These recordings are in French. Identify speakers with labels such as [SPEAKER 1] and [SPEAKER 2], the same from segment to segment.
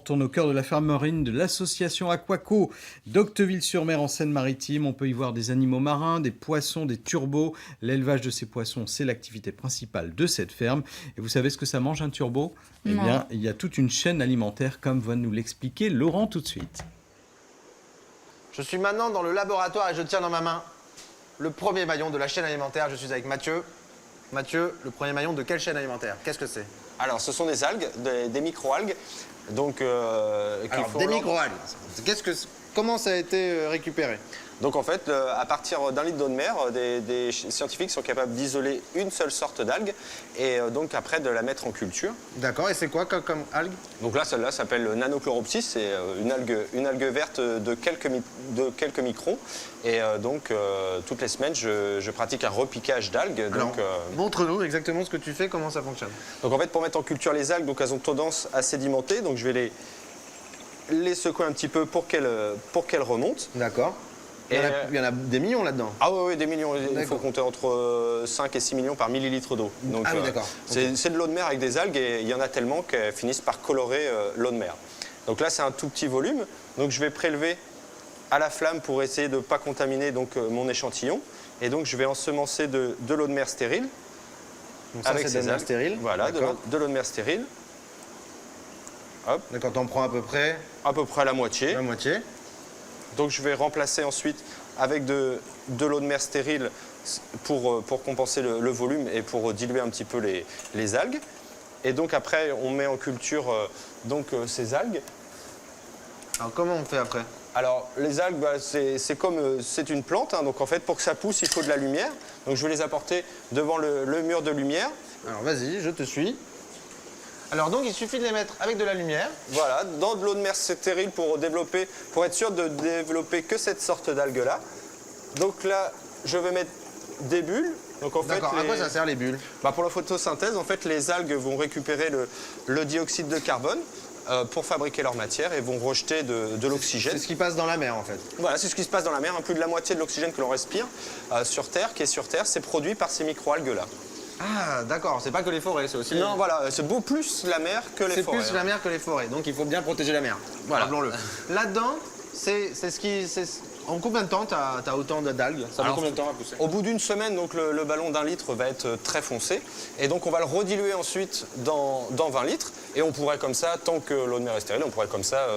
[SPEAKER 1] retourne au cœur de la ferme marine de l'association Aquaco d'Octeville-sur-Mer en Seine-Maritime. On peut y voir des animaux marins, des poissons, des turbos. L'élevage de ces poissons, c'est l'activité principale de cette ferme. Et vous savez ce que ça mange un turbo? Eh bien, il y a toute une chaîne alimentaire, comme va nous l'expliquer Laurent tout de suite.
[SPEAKER 2] Je suis maintenant dans le laboratoire et je tiens dans ma main le premier maillon de la chaîne alimentaire. Je suis avec Mathieu. Mathieu, le premier maillon de quelle chaîne alimentaire? Qu'est-ce que c'est?
[SPEAKER 3] Alors, ce sont des algues, des micro-algues. Donc,
[SPEAKER 2] des micro-algues. Comment ça a été récupéré?
[SPEAKER 3] Donc, en fait, à partir d'un litre d'eau de mer, des scientifiques sont capables d'isoler une seule sorte d'algue et donc après de la mettre en culture.
[SPEAKER 2] D'accord, et c'est quoi comme algue?
[SPEAKER 3] Donc là, celle-là s'appelle Nanochloropsis, c'est une algue verte de quelques microns. Et donc, toutes les semaines, je pratique un repiquage d'algues.
[SPEAKER 2] Montre-nous exactement ce que tu fais, comment ça fonctionne.
[SPEAKER 3] Donc en fait, pour mettre en culture les algues, donc elles ont tendance à sédimenter. Donc je vais les secouer un petit peu pour qu'elles remontent.
[SPEAKER 2] D'accord. Il y en a des millions là-dedans.
[SPEAKER 3] Ah oui, des millions. Il faut compter entre 5 et 6 millions par millilitre d'eau.
[SPEAKER 2] Ah oui, d'accord.
[SPEAKER 3] C'est de l'eau de mer avec des algues et il y en a tellement qu'elles finissent par colorer l'eau de mer. Donc là, c'est un tout petit volume. Donc je vais prélever à la flamme pour essayer de ne pas contaminer mon échantillon. Et donc je vais ensemencer de l'eau de mer stérile.
[SPEAKER 2] Donc ça, c'est de l'eau de mer stérile.
[SPEAKER 3] Voilà, de l'eau de mer stérile. Hop.
[SPEAKER 2] D'accord, t'en prends à peu près?
[SPEAKER 3] À peu près la moitié.
[SPEAKER 2] La moitié.
[SPEAKER 3] Donc je vais remplacer ensuite avec de l'eau de mer stérile pour compenser le volume et pour diluer un petit peu les algues. Et donc après, on met en culture ces algues.
[SPEAKER 2] Alors comment on fait après?
[SPEAKER 3] Alors les algues, c'est une plante, hein, donc en fait pour que ça pousse, il faut de la lumière. Donc je vais les apporter devant le mur de lumière.
[SPEAKER 2] Alors vas-y, je te suis. Alors donc il suffit de les mettre avec de la lumière.
[SPEAKER 3] Voilà, dans de l'eau de mer stérile pour être sûr de développer que cette sorte d'algue-là. Donc là, je vais mettre des bulles.
[SPEAKER 2] D'accord, à quoi ça sert les bulles?
[SPEAKER 3] Pour la photosynthèse, en fait, les algues vont récupérer le dioxyde de carbone pour fabriquer leur matière et vont rejeter de l'oxygène.
[SPEAKER 2] C'est ce qui passe dans la mer en fait.
[SPEAKER 3] Voilà, c'est ce qui se passe dans la mer. Plus de la moitié de l'oxygène que l'on respire sur Terre, c'est produit par ces micro-algues-là.
[SPEAKER 2] Ah, d'accord, c'est pas que les forêts, c'est aussi...
[SPEAKER 3] Non, voilà, c'est beaucoup plus la mer que les forêts.
[SPEAKER 2] C'est plus la mer que les forêts, donc il faut bien protéger la mer. Voilà. Rappelons-le. Là-dedans, c'est ce qui... En combien de temps tu as autant d'algues? Ça met combien de temps à pousser?
[SPEAKER 3] Au bout d'une semaine, donc, le ballon d'1 litre va être très foncé. Et donc on va le rediluer ensuite dans 20 litres. Et on pourrait comme ça, tant que l'eau de mer est stérile, on pourrait comme ça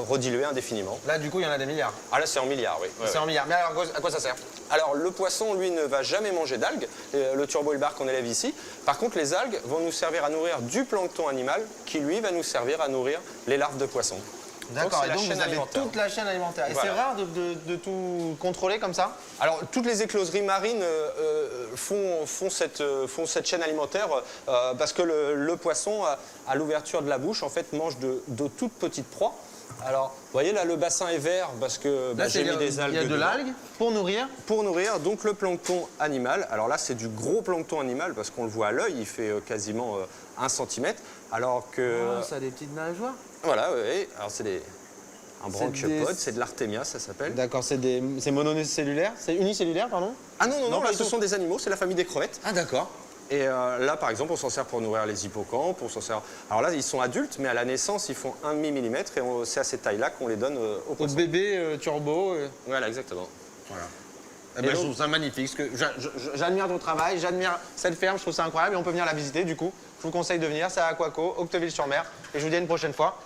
[SPEAKER 3] rediluer indéfiniment.
[SPEAKER 2] Là, du coup, il y en a des milliards.
[SPEAKER 3] Ah là, c'est en milliards, oui.
[SPEAKER 2] C'est en milliards. Mais alors, à quoi ça sert?
[SPEAKER 3] Alors, le poisson, lui, ne va jamais manger d'algues. Le turbo et le bar qu'on élève ici. Par contre, les algues vont nous servir à nourrir du plancton animal qui, lui, va nous servir à nourrir les larves de poissons.
[SPEAKER 2] D'accord, et donc vous avez toute la chaîne alimentaire. Et c'est rare de tout contrôler comme ça?
[SPEAKER 3] Alors, toutes les écloseries marines font cette chaîne alimentaire parce que le poisson, à l'ouverture de la bouche, en fait, mange de toutes petites proies. Alors, vous voyez, là, le bassin est vert parce que j'ai mis des algues.
[SPEAKER 2] Il y a de l'algue pour nourrir?
[SPEAKER 3] Pour nourrir, donc le plancton animal. Alors là, c'est du gros plancton animal parce qu'on le voit à l'œil, il fait quasiment 1 cm. Alors que...
[SPEAKER 2] Oh, ça a des petites nageoires?
[SPEAKER 3] Voilà, oui. Alors, c'est un branchiopode, c'est de l'artémia, ça s'appelle.
[SPEAKER 2] D'accord, c'est monocellulaire? C'est unicellulaire, pardon?
[SPEAKER 3] Ah non, là, ce sont des animaux, c'est la famille des crevettes.
[SPEAKER 2] Ah, d'accord.
[SPEAKER 3] Et là, par exemple, on s'en sert pour nourrir les hippocampes, Alors là, ils sont adultes, mais à la naissance, ils font 1,5 mm et c'est à ces tailles-là qu'on les donne aux poissons.
[SPEAKER 2] Au bébé turbo.
[SPEAKER 3] Voilà, exactement.
[SPEAKER 2] Voilà. Eh ben, je trouve ça magnifique. J'admire ton travail, j'admire cette ferme, je trouve ça incroyable et on peut venir la visiter du coup. Je vous conseille de venir, c'est à Aquaco, Octeville-sur-Mer. Et je vous dis à une prochaine fois.